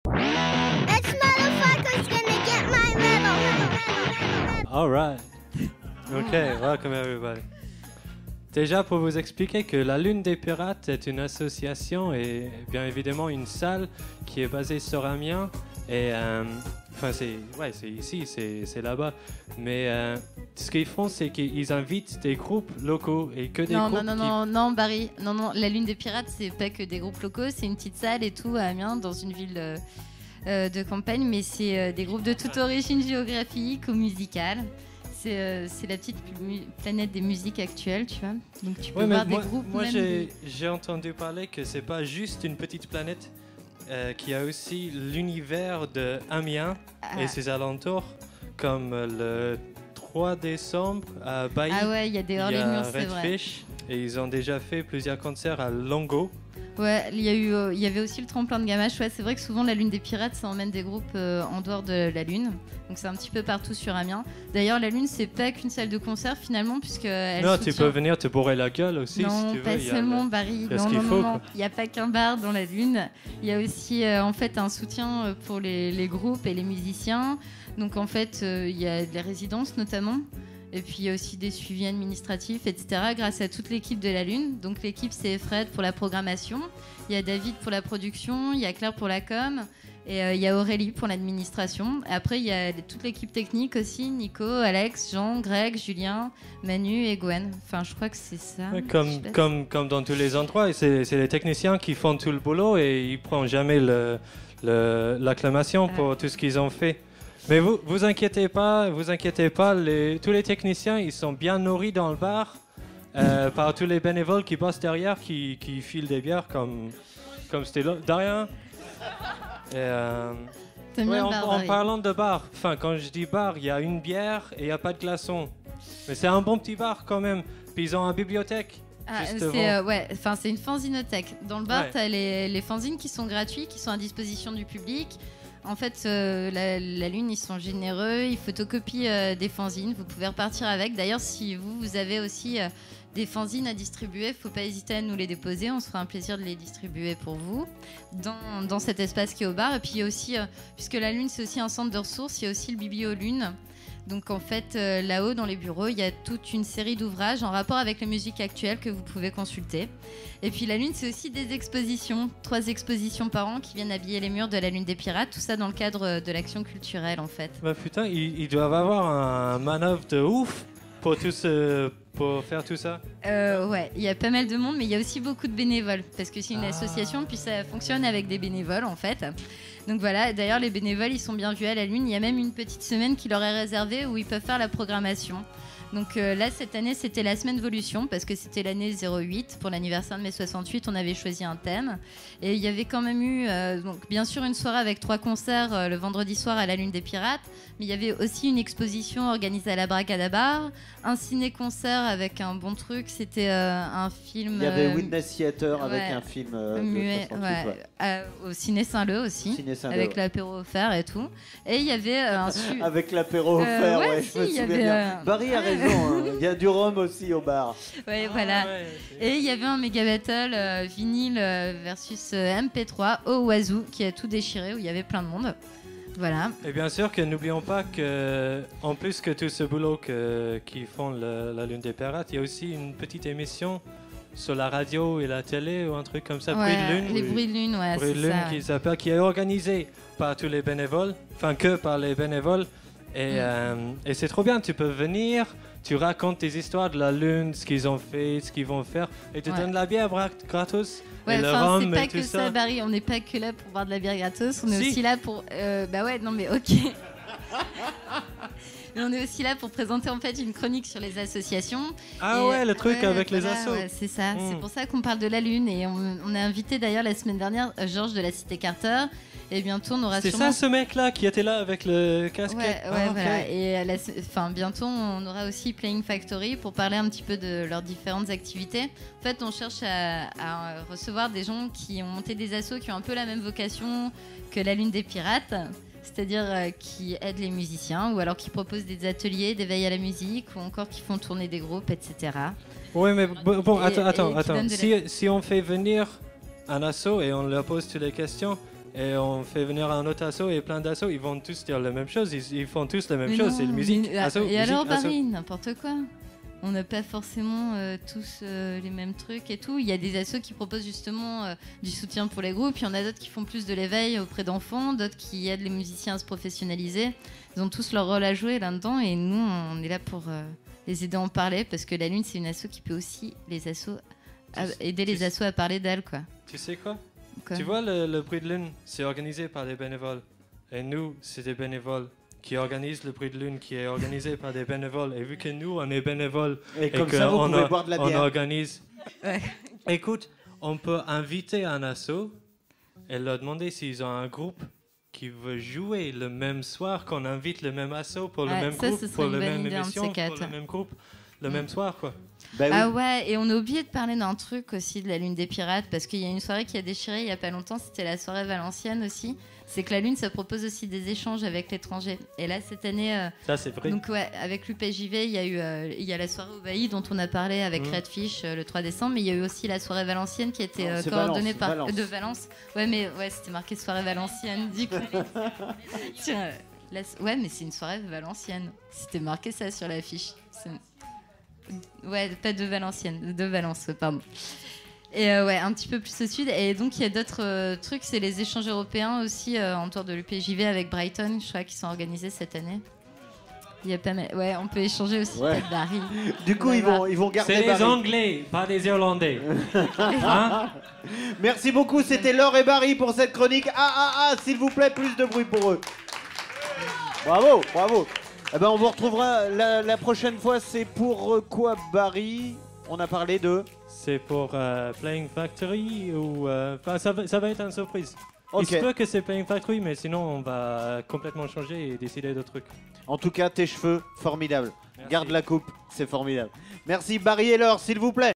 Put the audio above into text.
This motherfucker's gonna get my medal. All right. Okay, welcome everybody. Déjà pour vous expliquer que la Lune des Pirates est une association et bien évidemment une salle qui est basée sur Amiens et enfin c'est ici, c'est là-bas. Mais ce qu'ils font, c'est qu'ils invitent des groupes locaux et que des groupes. Non, Barry, non, la Lune des Pirates, c'est pas que des groupes locaux, c'est une petite salle et tout à Amiens, dans une ville de campagne, mais c'est des groupes de toute origine géographique ou musicale. C'est la petite planète des musiques actuelles, tu vois. Donc tu peux voir des groupes. Moi, j'ai entendu parler que c'est pas juste une petite planète, qu'il y a aussi l'univers de Amiens et ses alentours, comme le 3 décembre à Bailly. Ah ouais, il y a des hors-les-murs, c'est vrai. Redfish, et ils ont déjà fait plusieurs concerts à Longo. Ouais, il y avait aussi le tremplin de Gamache. Ouais, c'est vrai que souvent la Lune des Pirates, ça emmène des groupes en dehors de la Lune. Donc c'est un petit peu partout sur Amiens. D'ailleurs, la Lune, c'est pas qu'une salle de concert finalement, puisque non, tu peux venir te bourrer la gueule aussi non, si tu veux. pas seulement Barry. Non. Il n'y a pas qu'un bar dans la Lune. Il y a aussi en fait un soutien pour les groupes et les musiciens. Donc en fait, il y a des résidences notamment. Et puis il y a aussi des suivis administratifs, etc. grâce à toute l'équipe de la Lune. Donc l'équipe, c'est Fred pour la programmation, il y a David pour la production, il y a Claire pour la com, et il y a Aurélie pour l'administration. Et après, il y a toute l'équipe technique aussi, Nico, Alex, Jean, Greg, Julien, Manu et Gwen. Enfin, je crois que c'est ça. Ouais, comme dans tous les endroits, c'est les techniciens qui font tout le boulot et ils ne prennent jamais l'acclamation pour tout ce qu'ils ont fait. Mais vous inquiétez pas, tous les techniciens, ils sont bien nourris dans le bar par tous les bénévoles qui bossent derrière, qui filent des bières comme c'était Darien. En parlant de bar, enfin quand je dis bar, il y a une bière et il n'y a pas de glaçons. Mais c'est un bon petit bar quand même. Puis ils ont une bibliothèque. C'est une fanzinothèque. Dans le bar, tu as les fanzines qui sont gratuits, qui sont à disposition du public. En fait, la Lune, ils sont généreux, ils photocopient des fanzines, vous pouvez repartir avec. D'ailleurs, si vous avez aussi des fanzines à distribuer, il ne faut pas hésiter à nous les déposer, on se fera un plaisir de les distribuer pour vous dans cet espace qui est au bar. Et puis il y a aussi, puisque la Lune c'est aussi un centre de ressources, il y a aussi le Biblio Lune. Donc en fait, là-haut dans les bureaux, il y a toute une série d'ouvrages en rapport avec les musiques actuelles que vous pouvez consulter. Et puis la Lune, c'est aussi des expositions, 3 expositions par an qui viennent habiller les murs de la Lune des Pirates, tout ça dans le cadre de l'action culturelle en fait. Bah putain, ils doivent avoir un manœuvre de ouf pour faire tout ça. Ouais, il y a pas mal de monde, mais il y a aussi beaucoup de bénévoles, parce que c'est une association, puis ça fonctionne avec des bénévoles en fait. Donc voilà, d'ailleurs les bénévoles, ils sont bien vus à la Lune. Il y a même une petite semaine qui leur est réservée où ils peuvent faire la programmation. Donc là, cette année, c'était la semaine Volution, parce que c'était l'année 08. Pour l'anniversaire de mai 68, on avait choisi un thème. Et il y avait quand même eu, donc, bien sûr, une soirée avec 3 concerts le vendredi soir à la Lune des Pirates. Mais il y avait aussi une exposition organisée à la Bracadabar, un ciné-concert avec un bon truc. C'était un film... Il y avait Witness Theater avec un film muet, de 68, au Ciné Saint-Leu aussi, avec l'apéro offert et tout. Et il y avait avec l'apéro offert, je me souviens bien. Barry a raison. Il y a du rhum aussi au bar. Ouais, voilà. Et il y avait un méga battle vinyle versus MP3 au Oiseau qui a tout déchiré, où il y avait plein de monde. Voilà. Et bien sûr que n'oublions pas que, en plus que tout ce boulot qu'ils font la Lune des Pirates, il y a aussi une petite émission sur la radio et la télé ou un truc comme ça, ouais, Bruit de Lune. Les Bruits de Lune, ouais, Bruit de Lune qui est organisé par tous les bénévoles, enfin que par les bénévoles. Et c'est trop bien, tu peux venir, tu racontes des histoires de la Lune, ce qu'ils ont fait, ce qu'ils vont faire, et tu donnes la bière gratos. Ouais, et le rhum c'est pas et que tout ça, Barry, on n'est pas que là pour boire de la bière gratos, on est aussi là pour... bah ouais, non mais ok. Mais on est aussi là pour présenter en fait une chronique sur les associations. Le truc avec les assos. Ouais, c'est ça, c'est pour ça qu'on parle de la Lune. Et on a invité d'ailleurs la semaine dernière Georges de la Cité Carter. Et bientôt on aura C'est ça ce mec-là qui était là avec le casque. Voilà. Et bientôt on aura aussi Playing Factory pour parler un petit peu de leurs différentes activités. En fait, on cherche à recevoir des gens qui ont monté des assos qui ont un peu la même vocation que la Lune des Pirates. C'est-à-dire qui aident les musiciens ou alors qui proposent des ateliers d'éveil à la musique ou encore qui font tourner des groupes, etc. Oui, mais attends. Si on fait venir un asso et on leur pose toutes les questions, et on fait venir un autre asso et plein d'assos, ils vont tous dire la même chose, ils font tous la même chose, c'est la musique. Et alors Barry, n'importe quoi. On n'a pas forcément tous les mêmes trucs et tout. Il y a des assos qui proposent justement du soutien pour les groupes. Il y en a d'autres qui font plus de l'éveil auprès d'enfants, d'autres qui aident les musiciens à se professionnaliser. Ils ont tous leur rôle à jouer là-dedans et nous, on est là pour les aider à en parler parce que la Lune, c'est une asso qui peut aussi aider les assos à parler d'elle, quoi. Tu sais quoi? Tu vois, le Bruit de Lune, c'est organisé par des bénévoles. Et nous, c'est des bénévoles qui organisent le Bruit de Lune, qui est organisé par des bénévoles. Et vu que nous, on est bénévoles et comme ça, vous pouvez boire de la bière. On organise. Ouais. Écoute, on peut inviter un asso et leur demander s'ils ont un groupe qui veut jouer le même soir, qu'on invite le même asso pour le même groupe, pour la même émission, pour le même groupe, le même soir, quoi. Bah oui. Ah ouais, et on a oublié de parler d'un truc aussi de la Lune des Pirates, parce qu'il y a une soirée qui a déchiré il y a pas longtemps, c'était la soirée Valenciennes aussi. C'est que la Lune, ça propose aussi des échanges avec l'étranger. Et là, cette année, ça c'est vrai. Donc ouais, avec l'UPJV, il y a la soirée au Bailly dont on a parlé avec Redfish le 3 décembre, mais il y a eu aussi la soirée Valencienne qui était coordonnée par de Valence. Ouais, mais ouais, c'était marqué soirée Valencienne du coup. Ouais, mais c'est une soirée Valencienne. C'était marqué ça sur l'affiche. Ouais, pas de Valenciennes, de Valence, pardon. Et ouais, un petit peu plus au sud. Et donc, il y a d'autres trucs, c'est les échanges européens aussi autour de l'UPJV avec Brighton, je crois, qui sont organisés cette année. Il y a pas mal. Ouais, on peut échanger aussi avec Barry. Du coup, ils vont garder C'est Barry. les Anglais, pas les Irlandais. Hein? Merci beaucoup, c'était Laure et Barry pour cette chronique. S'il vous plaît, plus de bruit pour eux. Bravo, bravo. Eh ben, on vous retrouvera la prochaine fois. C'est pour quoi, Barry? On a parlé de... C'est pour Playing Factory ou... ça va être une surprise. Okay. Il se peut que c'est Playing Factory, mais sinon on va complètement changer et décider d'autres trucs. En tout cas, tes cheveux, formidable. Merci. Garde la coupe, c'est formidable. Merci Barry et Laure, s'il vous plaît.